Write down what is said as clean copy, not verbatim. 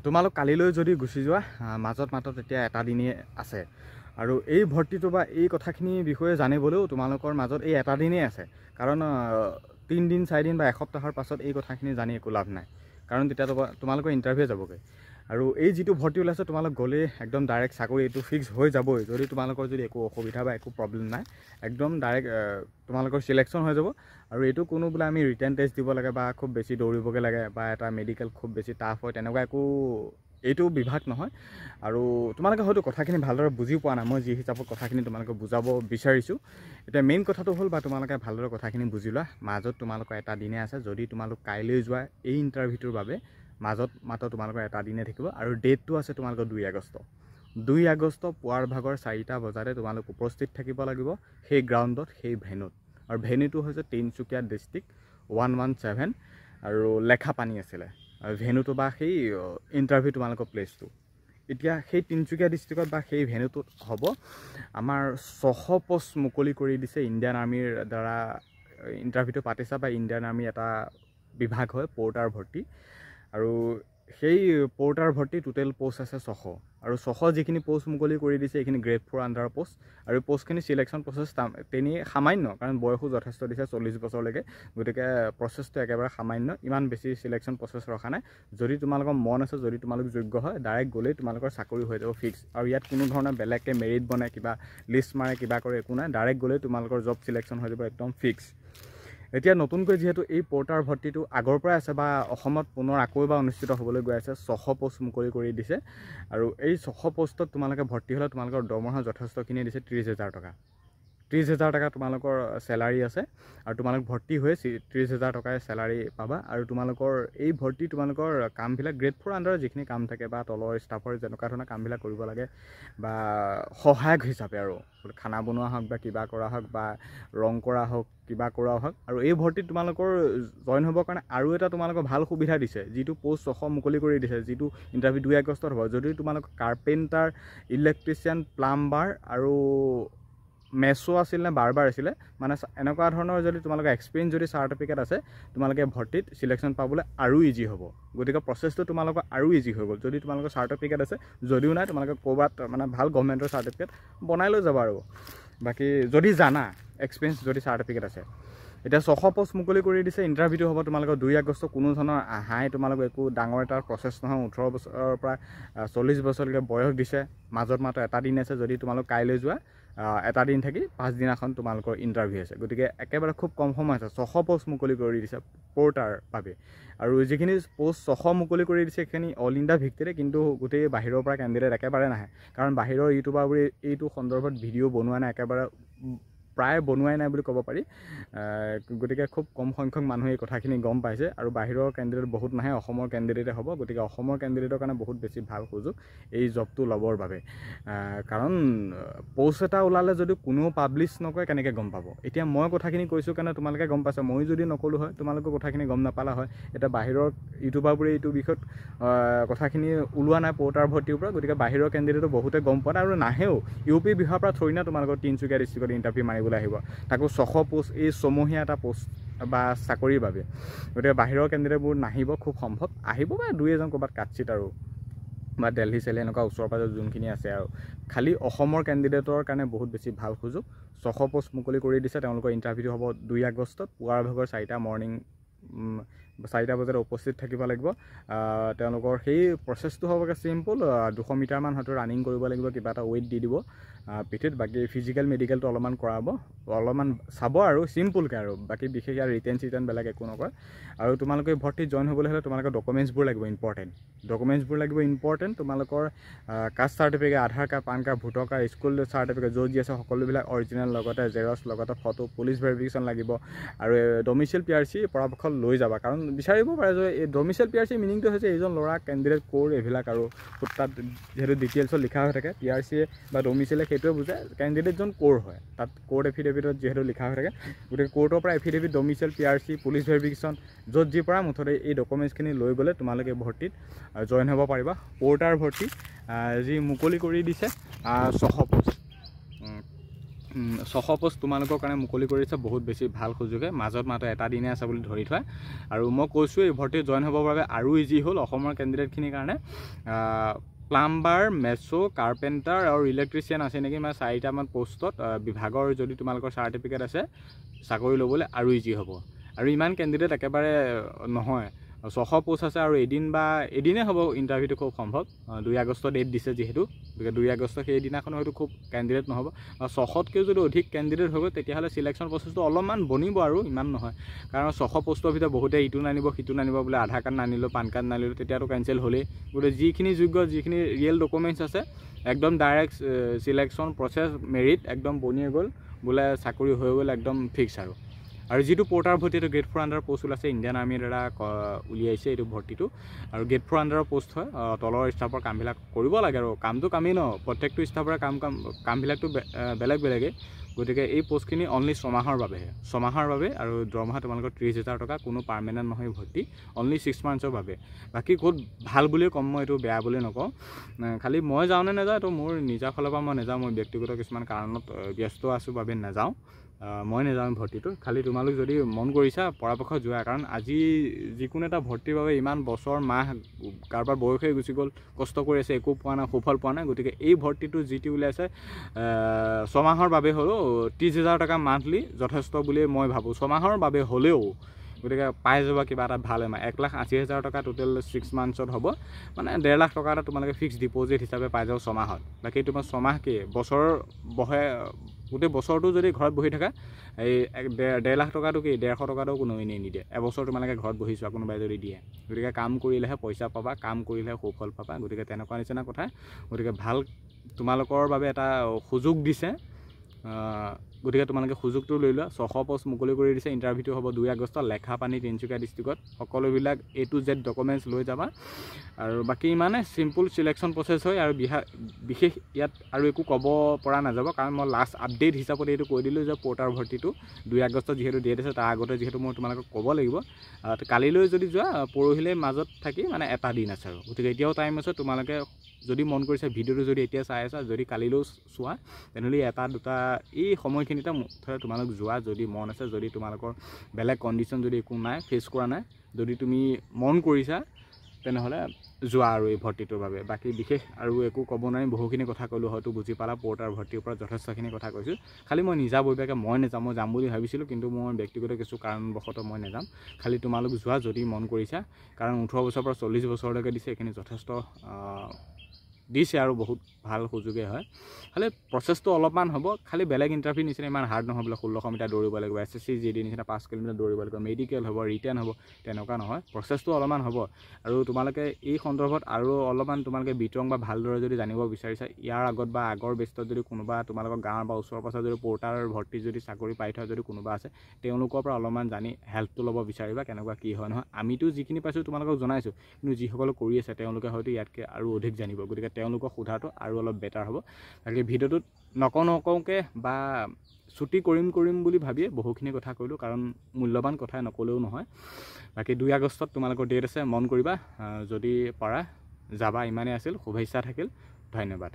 তোমালোক কালিলৈ যদি গুচি যোৱা মাজত মাত্ৰ তেতিয়া এটা দিনেই আছে আৰু এই ভৰ্তিটো বা এই কথাখিনিৰ বিষয়ে জানিবলৈও তোমালোকৰ মাজত এই এটা দিনেই আছে কাৰণ 3 দিন 4 দিন বা এসপ্তাহৰ পাছত এই কথাখিনি জানি একো লাভ নাই কাৰণ তেতিয়া তোমালোকৰ ইণ্টাৰভিউ যাবগৈ আৰু এই যিটো ভৰ্তি ওলাইছে তোমালোক গ'লে একদম ডাইৰেক্ট চাকৰি এইটো ফিক্স হৈ যাবই যদি তোমালোকৰ যদি একো অসুবিধা বা একো প্ৰব্লেম নাই একদম ডাইৰেক্ট তোমালোকৰ সিলেকশ্যন হৈ যাব আৰু এইটো কোনো বোলে আমি ৰিটেন টেষ্ট দিব লাগে বা খুব বেছি দৌৰিবগে লাগে বা এটা মেডিকেল খুব বেছি টাফ হয় তেনেকুৱা একো এইটো বিভাগ নহয় আৰু তোমালোকে হয়তো কথাখিনি ভালদৰে বুজি পোৱা নাই মই যি হিচাপত কথাখিনি তোমালোকে বুজাব বিচাৰিছোঁ এতিয়া মেইন কথাটো হ'ল বা তোমালোকে ভালদৰে কথাখিনি বুজি লোৱা মাজত তোমালোকৰ এটা দিনে আছে যদি তোমালোক কাইলৈ যোৱা এই ইণ্টাৰভিউটোৰ বাবে মাজত মাত্ৰ তোমালোকৰ এটা দিনে থাকিব আৰু ডেটটো আছে তোমালোকৰ 2 আগষ্ট 2 আগষ্ট পুৱাৰ ভাগৰ 4টা বজাতে তোমালোক উপস্থিত থাকিব লাগিব সেই গ্ৰাউণ্ডত সেই ভেন্যুত আৰু ভেন্যুটো হৈছে তিনিচুকীয়া ডিষ্ট্ৰিক্ট 117 আৰু লেখাপানী আছিলে আৰু ভেন্যুটো বা সেই ইণ্টাৰভিউ তোমালোকৰ প্লেচটো এতিয়া সেই তিনিচুকীয়া ডিষ্ট্ৰিক্টত বা সেই ভেন্যুটোত হ'ব আমাৰ 600 পোষ্ট মুকলি কৰি দিছে ইণ্ডিয়ান আৰ্মিৰ দ্বাৰা ইণ্টাৰভিউটো পাতিছা বা ইণ্ডিয়ান আৰ্মি এটা বিভাগ হয় পৰ্টাৰ ভৰ্তি আৰু সেই পৰ্টাৰ ভৰ্তি টোটেল পোষ্ট আছে 600 আৰু 600 যিখিনি পোষ্ট মুকলি কৰি দিছে এইখিনি গ্ৰেড 4 আণ্ডাৰ পোষ্ট আৰু পোষ্টখিনি সিলেকশ্যন প্ৰচেছ তেনেই সামান্য কাৰণ বয়সো যথেষ্ট দিছে 40 বছৰলৈকে গতিকে প্ৰচেছটো একেবাৰে সামান্য ইমান বেছি সিলেকশ্যন প্ৰচেছ ৰখা নাই যদি তোমালোকৰ মন আছে যদি তোমালোক যোগ্য হয় ডাইৰেক্ট গ'লেই তোমালোকৰ চাকৰি হৈ যাব ফিক্স আৰু ইয়াত কোনো ধৰণৰ বেলেগকৈ মেৰিট বনাই কিবা লিষ্ট মাৰে কিবা কৰে একো নাই ডাইৰেক্ট গ'লেই তোমালোকৰ জব সিলেকশ্যন হৈ যাব একদম ফিক্স এতিয়া নতুনকৈ যেহেতু এই পৰ্টাৰ ভৰ্তিটো আগৰ পৰাই আছে বা অসমত পুনৰ আকৌ এবাৰ অনুষ্ঠিত হ'বলৈ গৈ আছে 600 পোষ্ট মুকলি কৰি দিছে আৰু এই 600 পোষ্টত তোমালোকে ভৰ্তি হ'লে তোমালোকৰ দৰমহা যথেষ্টখিনি দিছে 30,000 টকা 30,000 টকা তোমালোকৰ স্যালাৰি আছে আৰু তোমালোক ভৰ্তি হৈ 30,000 টকাৰ স্যালাৰি পাবা আৰু তোমালোকৰ এই ভৰ্তি তোমালোকৰ কামবিলাক গ্ৰেড 4 আণ্ডাৰ যিখিনি কাম থাকে বা তলৰ ষ্টাফৰ যেনেকুৱা ধৰণৰ কামবিলাক কৰিব লাগে বা সহায়ক হিচাপে আৰু খানা বনোৱা হওক বা কিবা কৰা হওক বা ৰং কৰা হওক কিবা কৰা হওক আৰু এই ভৰ্তিত তোমালোকৰ জইন হ'বৰ কাৰণে আৰু এটা তোমালোকৰ ভাল সুবিধা দিছে যিটো পোষ্ট 600 মুকলি কৰি দিছে যিটো ইণ্টাৰভিউ 2 আগষ্টত হ'ব যদি তোমালোকৰ কাৰ্পেণ্টাৰ ইলেক্ট্ৰিচিয়ান প্লাম্বাৰ আৰু মেছো আছিল নে বাৰবাৰ আছিলে মানে এনেকুৱা ধৰণৰ যদি তোমালোকৰ এক্সপিৰিয়েঞ্চ যদি চাৰ্টিফিকেট আছে তোমালোকে ভৰ্তিত সিলেকশ্যন পাবলৈ আৰু ইজি হ'ব গতিকে প্ৰচেছটো তোমালোকৰ আৰু ইজি হৈ গ'ল যদি তোমালোকৰ চাৰ্টিফিকেট আছে যদিও নাই তোমালোকে ক'ৰবাত মানে ভাল গভৰ্ণমেণ্টৰ চাৰ্টিফিকেট বনাই লৈ যাবা আৰু বাকী যদি জানা এক্সপিৰিয়েঞ্চ যদি চাৰ্টিফিকেট আছে এতিয়া 600 পোষ্ট মুকলি কৰি দিছে ইণ্টাৰভিউটো হ'ব তোমালোকৰ 2 আগষ্ট কোনো ধৰণৰ হাই তোমালোকৰ একো ডাঙৰ এটা প্ৰচেছ নহয় 18 বছৰৰ পৰা 40 বছৰলৈকে বয়স দিছে মাজত মাত্ৰ এটা দিন আছে যদি তোমালোক কাইলৈ যোৱা এটা দিন থাকি 5 দিনাখন তোমালোকৰ ইণ্টাৰভিউ আছে গতিকে একেবাৰে খুব কম সময় আছে 600 পোষ্ট মুকলি কৰি দিছে পৰ্টাৰ বাবে আৰু যিখিনি পোষ্ট 600 মুকলি কৰি দিছে সেইখিনি অল ইণ্ডিয়া ভিত্তিতে কিন্তু গোটেই বাহিৰৰ পৰা কেণ্ডিডেট একেবাৰে নাহে কাৰণ বাহিৰৰ ইউটিউবাৰবোৰে এইটো সন্দৰ্ভত ভিডিঅ' বনোৱা নাই একেবাৰে প্ৰায় বনোৱাই নাই বুলি ক'ব পাৰি গতিকে খুব কম সংখ্যক মানুহে এই কথাখিনি গম পাইছে আৰু বাহিৰৰ কেণ্ডিডেট বহুত নাহে অসমৰ কেণ্ডিডেটে হ'ব গতিকে অসমৰ কেণ্ডিডেটৰ কাৰণে বহুত বেছি ভাল সুযোগ এই জবটো ল'বৰ বাবে কাৰণ পোষ্ট এটা ওলালে যদি কোনো পাব্লিছ নকৰে কেনেকৈ গম পাব এতিয়া মই কথাখিনি কৈছোঁ কাৰণে তোমালোকে গম পাইছা মই যদি নক'লোঁ হয় তোমালোকৰ কথাখিনি গম নাপালা হয় এতিয়া বাহিৰৰ ইউটিউবাৰবোৰে এইটো বিষয়ত কথাখিনি ওলোৱা নাই পৰ্টাৰ ভৰ্তিৰ পৰা গতিকে বাহিৰৰ কেণ্ডিডেটো বহুতে গম পোৱা নাই আৰু নাহেও ইউপি বিহাৰৰ পৰা থৰি না তোমালোকৰ তিনিচুকীয়া ডিষ্ট্ৰিক্টত ইণ্টাৰভিউ মাৰিবলৈ আহিব তাকো 600 পোষ্ট এই ছমহীয়া এটা পোষ্ট বা চাকৰিৰ বাবে গতিকে বাহিৰৰ কেণ্ডিডেটবোৰ নাহিব খুব সম্ভৱ আহিব বা 2-এজন ক'ৰবাত কাটচিত আৰু বা দিল্লী চেলি এনেকুৱা ওচৰ পাজৰ যোনখিনি আছে আৰু খালি অসমৰ কেণ্ডিডেটৰ কাৰণে বহুত বেছি ভাল সুযোগ 600 পোষ্ট মুকলি কৰি দিছে তেওঁলোকৰ ইণ্টাৰভিউটো হ'ব 2 আগষ্টত পুৱাৰ ভাগৰ 4টা মৰ্ণিং 4টা বজাত উপস্থিত থাকিব লাগিব তেওঁলোকৰ সেই প্ৰচেছটো হ'বগৈ চিম্পল 200 মিটাৰমান হয়তো ৰানিং কৰিব লাগিব কিবা এটা ৱেইট দি দিব পিঠিত বাকী ফিজিকেল মেডিকেলটো অলপমান কৰাব অলপমান চাব আৰু চিম্পলকৈ আৰু বাকী বিশেষ আৰু ৰিটেন বেলেগ একো নকৰে আৰু তোমালোকে ভৰ্তিত জইন হ'বলৈ হ'লে তোমালোকৰ ডকুমেণ্টছবোৰ লাগিব ইম্পৰ্টেণ্ট তোমালোকৰ caste certificate Aadhaar card PAN card voter card school certificate য'ত যি আছে সকলোবিলাক অৰিজিনেল লগতে জেৰক্স লগতে ফটো পুলিচ ভেৰিফিকেশ্যন লাগিব আৰু ডমিচিয়েল PRC পৰাপক্ষত লৈ যাবা কাৰণ বিচাৰিব পাৰে যে এই ডমিচিয়েল PRC মিনিংটো হৈছে এইজন ল'ৰা কেণ্ডিডেট ক'ৰ এইবিলাক আৰু তাত যিহেতু ডিটেইলছত লিখা হৈ থাকে PRC বা ডমিচিয়েলে সেইটোৱে বুজায় কেণ্ডিডেটজন ক'ৰ হয় তাত কোৰ্ট এফিডেভিটত যিহেতু লিখা হৈ থাকে গতিকে কোৰ্টৰ পৰা affidavit domicile PRC police verification য'ত যি পৰা মুঠতে এই ডকুমেণ্টছখিনি লৈ গ'লে তোমালোকে ভৰ্তিত জইন হ'ব পাৰিবা পৰ্টাৰ ভৰ্তি যি মুকলি কৰি দিছে 600 পোষ্ট 600 পোষ্ট তোমালোকৰ কাৰণে মুকলি কৰিছে বহুত বেছি ভাল সুযোগে মাজত মাত্ৰ এটা দিনে আছে বুলি ধৰি থোৱা আৰু মই কৈছোঁ এই ভৰ্তি জইন হ'বৰ বাবে আৰু ইজি হ'ল অসমৰ কেণ্ডিডেটখিনিৰ কাৰণে প্লাম্বাৰ মেছো কাৰ্পেণ্টাৰ আৰু ইলেক্ট্ৰিচিয়ান আছে নেকি মানে 4টামান পোষ্টত বিভাগৰ যদি তোমালোকৰ চাৰ্টিফিকেট আছে চাকৰি ল'বলৈ আৰু ইজি হ'ব আৰু ইমান কেণ্ডিডেট একেবাৰে নহয় 600 পোষ্ট আছে আৰু এদিনে হ'ব ইণ্টাৰভিউটো খুব সম্ভৱ 2 আগষ্ট ডেট দিছে যিহেতু গতিকে 2 আগষ্ট সেইদিনাখন হয়তো খুব কেণ্ডিডেট নহ'ব 600তকৈও যদি অধিক কেণ্ডিডেট হ'ব তেতিয়াহ'লে চিলেকশ্যন প্ৰচেছটো অলপমান বনিব আৰু ইমান নহয় কাৰণ 600 পোষ্টৰ ভিতৰত বহুতে ইটো নানিব সিটো নানিব বোলে আধাৰ কাৰ্ড নানিলোঁ পান কাৰ্ড নানিলোঁ তেতিয়াতো কেঞ্চেল হ'লেই গতিকে যিখিনি যোগ্য যিখিনি ৰিয়েল ডকুমেণ্টছ আছে একদম ডাইৰেক্ট চিলেকশ্যন প্ৰচেছ মেৰিট একদম বনিয়ে গ'ল বোলে চাকৰি হৈ গ'ল একদম ফিক্স আৰু যিটো পৰ্টাৰ ভৰ্তি এইটো গ্ৰেড 4 আণ্ডাৰ পোষ্ট ওলাইছে ইণ্ডিয়ান আৰ্মিৰ দ্বাৰা উলিয়াইছে এইটো ভৰ্তিটো আৰু গ্ৰেড 4 আণ্ডাৰৰ পোষ্ট হয় তলৰ ষ্টাফৰ কামবিলাক কৰিব লাগে আৰু কামটো কামেই ন প্ৰত্যেকটো ষ্টাফৰে কামবিলাকতো বেলেগেই গতিকে এই পোষ্টখিনি অনলি 6 মাহৰ বাবে আৰু দৰমহা তোমালোকৰ 30,000 টকা কোনো পাৰ্মানেণ্ট নহয় ভৰ্তি অনলি 6 মান্থছৰ বাবে বাকী বহুত ভাল বুলিয়ে ক'ম মই এইটো বেয়া বুলি নকওঁ খালি মই যাওঁ নে নাযাওঁ এইটো মোৰ নিজৰ ফালৰ পৰা মই নাযাওঁ মই ব্যক্তিগত কিছুমান কাৰণত ব্যস্ত আছোঁ বাবে নাযাওঁ মই নাযাওঁ ভৰ্তিটো খালি তোমালোক যদি মন কৰিছা পৰাপক্ষত যোৱা কাৰণ আজি যিকোনো এটা ভৰ্তিৰ বাবে ইমান বছৰ মাহ কাৰোবাৰ বয়সে গুচি গ'ল কষ্ট কৰি আছে একো পোৱা নাই সুফল পোৱা নাই গতিকে এই ভৰ্তিটো যিটো ওলাইছে 6 মাহৰ বাবে হ'লেও 30,000 টকা মান্থলি যথেষ্ট বুলি মই ভাবোঁ 6 মাহৰ বাবে হ'লেও গতিকে পাই যাবা কিবা এটা ভাল এমাউণ্ট 1,80,000 টকা টোটেল 6 মান্থছত হ'ব মানে 1.5 লাখ টকা এটা তোমালোকে ফিক্স ডিপ'জিট হিচাপে পাই যাব 6 মাহত বাকী তোমাৰ 6 মাহ কি বছৰ গোটেই বছৰটো যদি ঘৰত বহি থাকা এই 1.5 লাখ টকাটো কি 150 টকাটো কোনো এনেই নিদিয়ে এবছৰ তোমালোকে ঘৰত বহি চোৱা কোনোবাই যদি দিয়ে গতিকে কাম কৰিলেহে পইচা পাবা কাম কৰিলেহে সুফল পাবা গতিকে তেনেকুৱা নিচিনা কথা গতিকে ভাল তোমালোকৰ বাবে এটা সুযোগ দিছে গতিকে তোমালোকে সুযোগটো লৈ লোৱা 600 পোষ্ট মুকলি কৰি দিছে ইণ্টাৰভিউটো হ'ব 2 আগষ্ট লেখাপানী তিনিচুকীয়া ডিষ্ট্ৰিক্টত সকলোবিলাক A to Z ডকুমেণ্টছ লৈ যাবা আৰু বাকী ইমানে চিম্পল চিলেকশ্যন প্ৰচেছ হয় আৰু বিশেষ ইয়াত আৰু একো ক'ব পৰা নাযাব কাৰণ মই লাষ্ট আপডেট হিচাপত এইটো কৈ দিলোঁ যে পৰ্টাৰ ভৰ্তিটো 2 আগষ্ট যিহেতু ডেট আছে তাৰ আগতে যিহেতু মই তোমালোকক ক'ব লাগিব কালিলৈ যদি যোৱা পৰহিলৈ মাজত থাকি মানে এটা দিন আছে আৰু গতিকে এতিয়াও টাইম আছে তোমালোকে যদি মন কৰিছে ভিডিঅ'টো যদি এতিয়া চাই আছা যদি কালিলৈও চোৱা তেনেহ'লে এটা দুটা এই সময়খিনিতে তোমালোক যোৱা যদি মন আছে যদি তোমালোকৰ বেলেগ কণ্ডিশ্যন যদি একো নাই ফেচ কৰা নাই যদি তুমি মন কৰিছা তেনেহ'লে যোৱা আৰু এই ভৰ্তিটোৰ বাবে বাকী বিশেষ আৰু একো ক'ব নোৱাৰি বহুখিনি কথা ক'লোঁ হয়তো বুজি পালা পৰ্টাৰ ভৰ্তিৰ ওপৰত যথেষ্টখিনি কথা কৈছোঁ খালি মই নিজাববীয়াকৈ মই নাযাওঁ মই যাম বুলি ভাবিছিলোঁ কিন্তু মোৰ ব্যক্তিগত কিছু কাৰণবশতঃ মই নাযাম খালি তোমালোক যোৱা যদি মন কৰিছা কাৰণ 18 বছৰৰ পৰা 40 বছৰলৈকে দিছে এইখিনি যথেষ্ট দিছে আৰু বহুত ভাল সুযোগে হয় খালি প্ৰচেছটো অলপমান হ'ব খালি বেলেগ ইণ্টাৰভিউ নিচিনা ইমান হাৰ্ড নহয় বোলে 1600 মিটাৰ দৌৰিব লাগিব SSC GD নিচিনা 5 কিলোমিটাৰ দৌৰিব লাগিব মেডিকেল হ'ব ৰিটেন হ'ব তেনেকুৱা নহয় প্ৰচেছটো অলপমান হ'ব আৰু তোমালোকে এই সন্দৰ্ভত আৰু অলপমান তোমালোকে বিতৰং বা ভালদৰে যদি জানিব বিচাৰিছা ইয়াৰ আগত বা আগৰ বেষ্টত যদি কোনোবা তোমালোকৰ গাঁৱৰ বা ওচৰৰ পাছৰ যদি পৰ্টাৰ ভৰ্তি যদি চাকৰি পাই থোৱা যদি কোনোবা আছে তেওঁলোকৰ পৰা অলপমান জানি হেল্পটো ল'ব বিচাৰিবা কেনেকুৱা কি হয় নহয় আমিতো যিখিনি পাইছোঁ তোমালোকক জনাইছোঁ কিন্তু যিসকলে কৰি আছে তেওঁলোকে হয়তো ইয়াতকৈ আৰু অধিক জানিব গতিকে তেওঁলোকক সোধাটো আৰু অলপ বেটাৰ হ'ব তাকে ভিডিঅ'টোত নকওঁকৈ বা ছুটি কৰিম বুলি ভাবিয়ে বহুখিনি কথা কৈলোঁ কাৰণ মূল্যৱান কথা নক'লেও নহয় বাকী 2 আগষ্টত তোমালোকৰ ডেট আছে মন কৰিবা যদি পাৰা যাবা ইমানেই আছিল শুভেচ্ছা থাকিল ধন্যবাদ